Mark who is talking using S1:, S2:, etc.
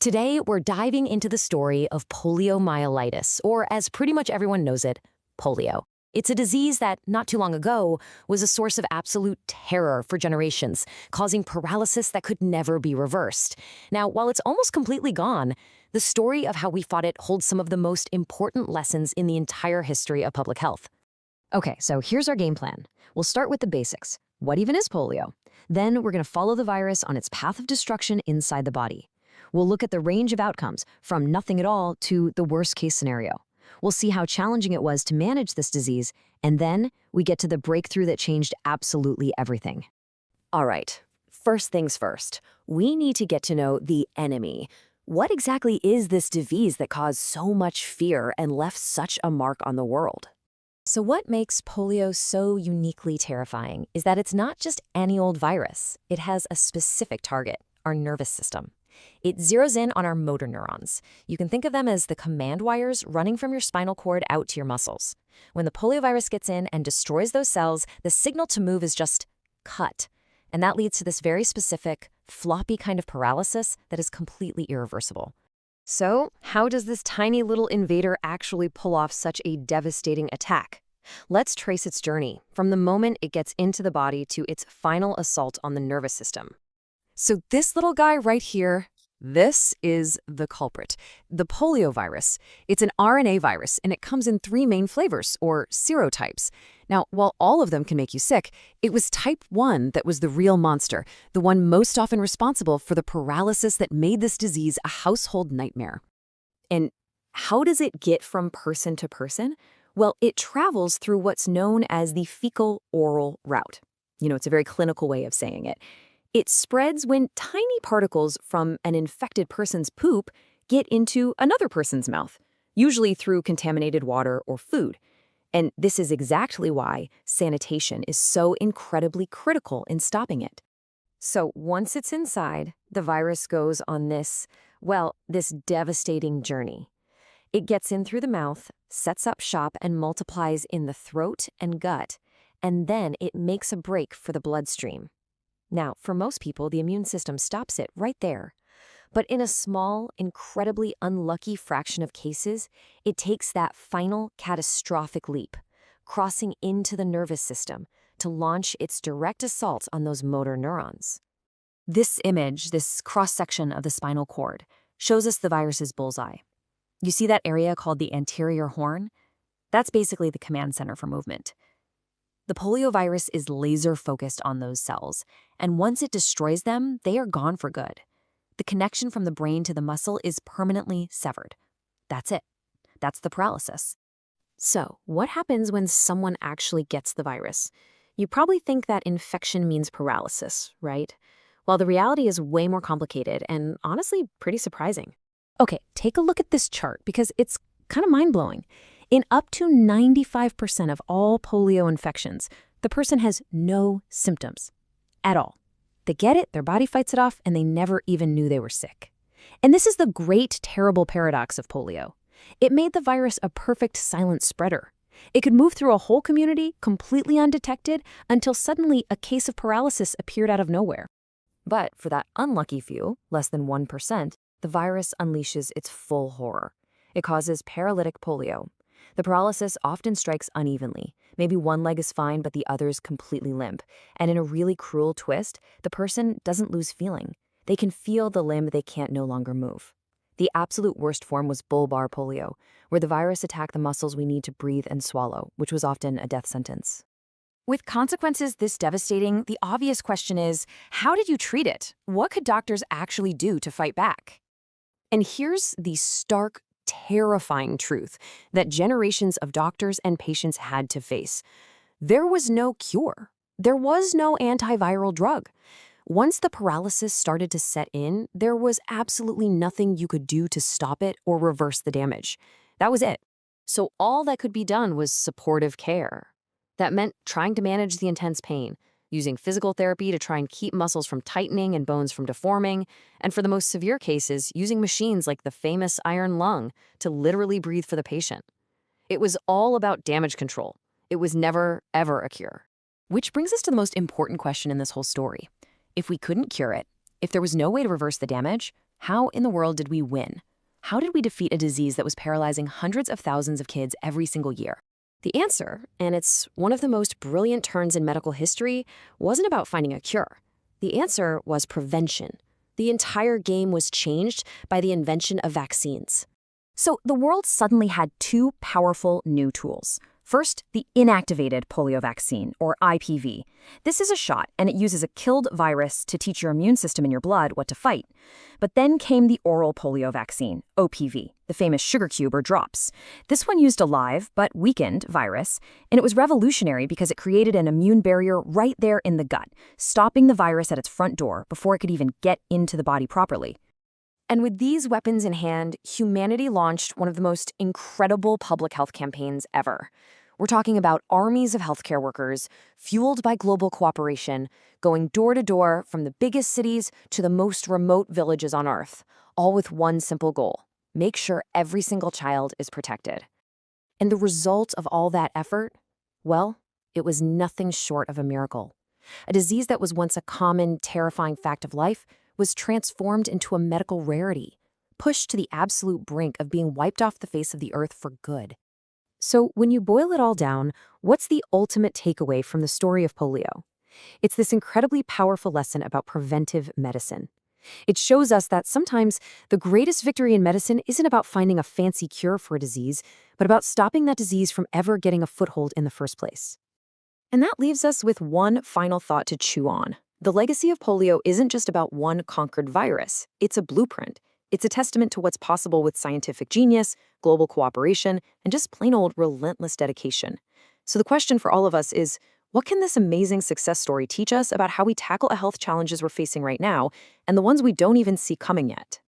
S1: Today, we're diving into the story of poliomyelitis, or as pretty much everyone knows it, polio. It's a disease that, not too long ago, was a source of absolute terror for generations, causing paralysis that could never be reversed. Now, while it's almost completely gone, the story of how we fought it holds some of the most important lessons in the entire history of public health. Okay, so here's our game plan. We'll start with the basics. What even is polio? Then we're going to follow the virus on its path of destruction inside the body. We'll look at the range of outcomes, from nothing at all to the worst-case scenario. We'll see how challenging it was to manage this disease, and then we get to the breakthrough that changed absolutely everything. All right, first things first. We need to get to know the enemy. What exactly is this disease that caused so much fear and left such a mark on the world? So what makes polio so uniquely terrifying is that it's not just any old virus. It has a specific target, our nervous system. It zeroes in on our motor neurons. You can think of them as the command wires running from your spinal cord out to your muscles. When the poliovirus gets in and destroys those cells, the signal to move is just cut. And that leads to this very specific, floppy kind of paralysis that is completely irreversible. So, how does this tiny little invader actually pull off such a devastating attack? Let's trace its journey, from the moment it gets into the body to its final assault on the nervous system. So this little guy right here, this is the culprit, the poliovirus. It's an RNA virus, and it comes in 3 main flavors, or serotypes. Now, while all of them can make you sick, it was type 1 that was the real monster, the one most often responsible for the paralysis that made this disease a household nightmare. And how does it get from person to person? Well, it travels through what's known as the fecal-oral route. It's a very clinical way of saying it. It spreads when tiny particles from an infected person's poop get into another person's mouth, usually through contaminated water or food. And this is exactly why sanitation is so incredibly critical in stopping it. So once it's inside, the virus goes on this devastating journey. It gets in through the mouth, sets up shop, and multiplies in the throat and gut, and then it makes a break for the bloodstream. Now, for most people, the immune system stops it right there. But in a small, incredibly unlucky fraction of cases, it takes that final catastrophic leap, crossing into the nervous system to launch its direct assault on those motor neurons. This image, this cross-section of the spinal cord, shows us the virus's bullseye. You see that area called the anterior horn? That's basically the command center for movement. The poliovirus is laser-focused on those cells, and once it destroys them, they are gone for good. The connection from the brain to the muscle is permanently severed. That's it. That's the paralysis. So, what happens when someone actually gets the virus? You probably think that infection means paralysis, right? Well, the reality is way more complicated and honestly pretty surprising. Okay, take a look at this chart because it's kind of mind-blowing. In up to 95% of all polio infections, the person has no symptoms at all. They get it, their body fights it off, and they never even knew they were sick. And this is the great, terrible paradox of polio. It made the virus a perfect silent spreader. It could move through a whole community completely undetected until suddenly a case of paralysis appeared out of nowhere. But for that unlucky few, less than 1%, the virus unleashes its full horror. It causes paralytic polio. The paralysis often strikes unevenly. Maybe one leg is fine, but the other's completely limp. And in a really cruel twist, the person doesn't lose feeling. They can feel the limb they can't no longer move. The absolute worst form was Bulbar polio, where the virus attacked the muscles we need to breathe and swallow, which was often a death sentence. With consequences this devastating, the obvious question is, how did you treat it? What could doctors actually do to fight back? And here's the stark, terrifying truth that generations of doctors and patients had to face. There was no cure. There was no antiviral drug. Once the paralysis started to set in, there was absolutely nothing you could do to stop it or reverse the damage. That was it. So all that could be done was supportive care. That meant trying to manage the intense pain, using physical therapy to try and keep muscles from tightening and bones from deforming, and for the most severe cases, using machines like the famous iron lung to literally breathe for the patient. It was all about damage control. It was never, ever a cure. Which brings us to the most important question in this whole story. If we couldn't cure it, if there was no way to reverse the damage, How in the world did we win? How did we defeat a disease that was paralyzing hundreds of thousands of kids every single year? The answer, and it's one of the most brilliant turns in medical history, wasn't about finding a cure. The answer was prevention. The entire game was changed by the invention of vaccines.
S2: So the world suddenly had two powerful new tools. First, the inactivated polio vaccine, or IPV. This is a shot, and it uses a killed virus to teach your immune system in your blood what to fight. But then came the oral polio vaccine, OPV, the famous sugar cube or drops. This one used a live, but weakened, virus, and it was revolutionary because it created an immune barrier right there in the gut, stopping the virus at its front door before it could even get into the body properly.
S1: And with these weapons in hand, humanity launched one of the most incredible public health campaigns ever. We're talking about armies of healthcare workers, fueled by global cooperation, going door to door from the biggest cities to the most remote villages on Earth, all with one simple goal: make sure every single child is protected. And the result of all that effort? Well, it was nothing short of a miracle. A disease that was once a common, terrifying fact of life was transformed into a medical rarity, pushed to the absolute brink of being wiped off the face of the earth for good. So when you boil it all down, what's the ultimate takeaway from the story of polio? It's this incredibly powerful lesson about preventive medicine. It shows us that sometimes the greatest victory in medicine isn't about finding a fancy cure for a disease, but about stopping that disease from ever getting a foothold in the first place. And that leaves us with one final thought to chew on. The legacy of polio isn't just about one conquered virus. It's a blueprint. It's a testament to what's possible with scientific genius, global cooperation, and just plain old relentless dedication. So the question for all of us is, what can this amazing success story teach us about how we tackle the health challenges we're facing right now and the ones we don't even see coming yet?